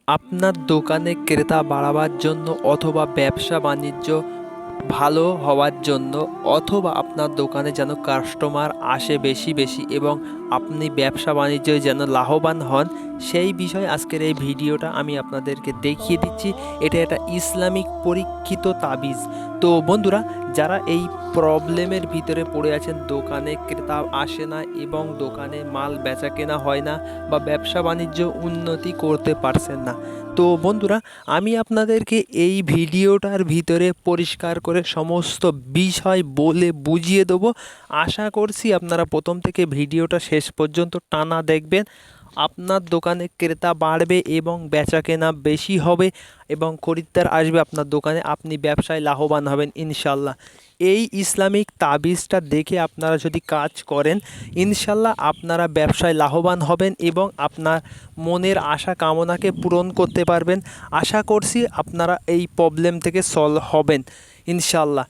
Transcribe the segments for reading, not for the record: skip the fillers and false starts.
আপনার দোকানে ক্রেতা বাড়াবার জন্য অথবা ব্যবসা বাণিজ্য ভালো হওয়ার জন্য অথবা আপনার দোকানে যেন কাস্টমার আসে বেশি বেশি এবং আপনি ব্যবসা বাণিজ্যে যেন লাভবান হন, সেই বিষয়ে আজকের এই ভিডিওটা আমি আপনাদেরকে দেখিয়ে দিচ্ছি। এটা একটা ইসলামিক পরীক্ষিত তাবিজ। তো বন্ধুরা, যারা এই প্রবলেমের ভিতরে পড়ে আছেন, দোকানে ক্রেতা আসে না এবং দোকানে মাল বেচা কেনা হয় না বা ব্যবসা বাণিজ্য উন্নতি করতে পারছেন না, তো বন্ধুরা, আমি আপনাদেরকে এই ভিডিওটার ভিতরে পরিষ্কার করে সমস্ত বিষয় বলে বুঝিয়ে দেবো। আশা করছি আপনারা প্রথম থেকে ভিডিওটা শেষ পর্যন্ত টানা দেখবেন। আপনার দোকানে ক্রেতা বাড়বে এবং বেচাকেনা বেশি হবে এবং খরিদ্দার আসবে আপনার দোকানে, আপনি ব্যবসায় লাভবান হবেন ইনশাল্লাহ। এই ইসলামিক তাবিজটা দেখে আপনারা যদি কাজ করেন, ইনশাল্লাহ আপনারা ব্যবসায় লাভবান হবেন এবং আপনার মনের আশা কামনাকে পূরণ করতে পারবেন। আশা করছি আপনারা এই প্রবলেম থেকে সলভ হবেন ইনশাল্লাহ।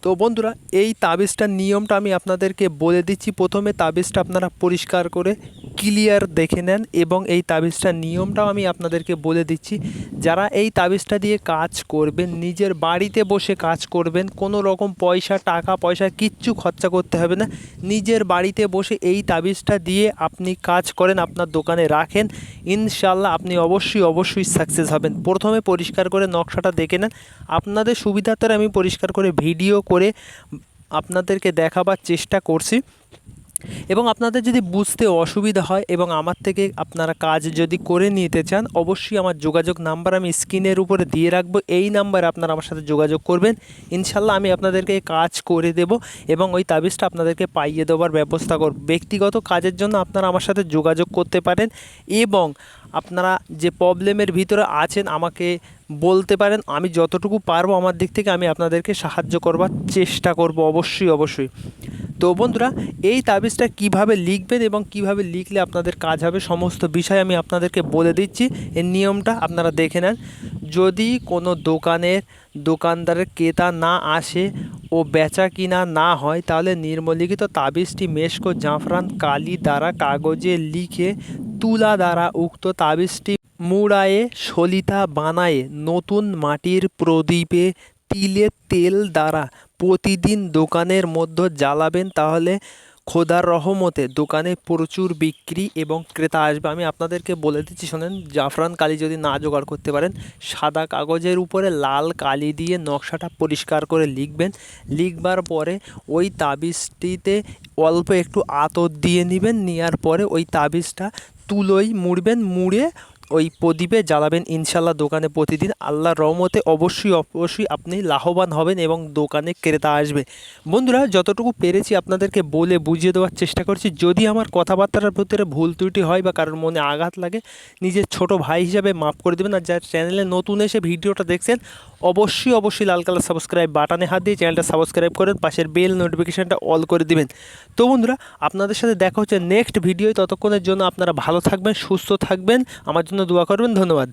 তো বন্ধুরা, এই তাবিজটার নিয়মটা আমি আপনাদেরকে বলে দিচ্ছি। প্রথমে তাবিজটা আপনারা পরিষ্কার করে ক্লিয়ার দেখে নেন এবং এই তাবিজটার নিয়মটাও আমি আপনাদেরকে বলে দিচ্ছি। যারা এই তাবিজটা দিয়ে কাজ করবেন, নিজের বাড়িতে বসে কাজ করবেন, কোনো রকম টাকা পয়সা কিচ্ছু খরচা করতে হবে না। নিজের বাড়িতে বসে এই তাবিজটা দিয়ে আপনি কাজ করেন, আপনার দোকানে রাখেন, ইনশাল্লাহ আপনি অবশ্যই সাকসেস হবেন। প্রথমে পরিষ্কার করে নকশাটা দেখে নেন। আপনাদের সুবিধার্থে আমি পরিষ্কার করে ভিডিও করে আপনাদেরকে দেখাবার চেষ্টা করছি এবং আপনাদের যদি বুঝতে অসুবিধা হয় এবং আমার থেকে আপনারা কাজ যদি করে নিতে চান, অবশ্যই আমার যোগাযোগ নাম্বার আমি স্ক্রিনের উপরে দিয়ে রাখবো। এই নাম্বারে আপনারা আমার সাথে যোগাযোগ করবেন, ইনশাল্লাহ আমি আপনাদেরকে কাজ করে দেব এবং ওই তাবিজটা আপনাদেরকে পাইয়ে দেওয়ার ব্যবস্থা করব। ব্যক্তিগত কাজের জন্য আপনারা আমার সাথে যোগাযোগ করতে পারেন এবং আপনারা যে প্রবলেমের ভিতরে আছেন আমাকে বলতে পারেন। আমি যতটুকু পারবো আমার দিক থেকে আমি আপনাদেরকে সাহায্য করবার চেষ্টা করব অবশ্যই। তো বন্ধুরা, এই তাবিজটা কিভাবে লিখবেন এবং কিভাবে লিখলে আপনাদের কাজ হবে সমস্ত বিষয় আমি আপনাদেরকে বলে দিচ্ছি। এর নিয়মটা আপনারা দেখে নেন। যদি কোনো দোকানদারের ক্রেতা না আসে ও বেচা কিনা না হয়, তাহলে নিম্নলিখিত তাবিজটি মেশক জাফরান কালি দ্বারা কাগজে লিখে তুলা দ্বারা উক্ত তাবিজটি মুড়ায়ে সলিতা বানায়ে নতুন মাটির প্রদীপে তিলের তেল দ্বারা প্রতিদিন দোকানের মধ্যে জ্বালাবেন, তাহলে খোদার রহমতে দোকানে প্রচুর বিক্রি এবং ক্রেতা আসবে। আমি আপনাদেরকে বলে দিচ্ছি, শোনেন। জাফরান কালি যদি না জোগাড় করতে পারেন, সাদা কাগজের উপরে লাল কালি দিয়ে নকশাটা পরিষ্কার করে লিখবেন। লিখবার পরে ওই তাবিজটিতে অল্প একটু আতর দিয়ে নেবেন। নেওয়ার পরে ওই তাবিজটা তুলোয় মুড়বেন, মুড়ে ওই প্রদীপে জ্বালাবেন। ইনশাল্লাহ দোকানে প্রতিদিন আল্লাহর রহমতে অবশ্যই আপনি লাভবান হবেন এবং দোকানে ক্রেতা আসবে। বন্ধুরা, যতটুকু পেরেছি আপনাদেরকে বলে বুঝিয়ে দেওয়ার চেষ্টা করছি। যদি আমার কথাবার্তার ভিতরে ভুল ত্রুটি হয় বা কারোর মনে আঘাত লাগে, নিজের ছোট ভাই হিসাবে মাফ করে দেবেন। আর যার চ্যানেলে নতুন এসে ভিডিওটা দেখছেন, অবশ্যই লাল কালার সাবস্ক্রাইব বাটনে হাত দিয়ে চ্যানেলটা সাবস্ক্রাইব করেন, পাশের বেল নোটিফিকেশানটা অল করে দিবেন। তো বন্ধুরা, আপনাদের সাথে দেখা হচ্ছে নেক্সট ভিডিওয়। ততক্ষণের জন্য আপনারা ভালো থাকবেন, সুস্থ থাকবেন, আমার জন্য দোয়া করবেন। ধন্যবাদ।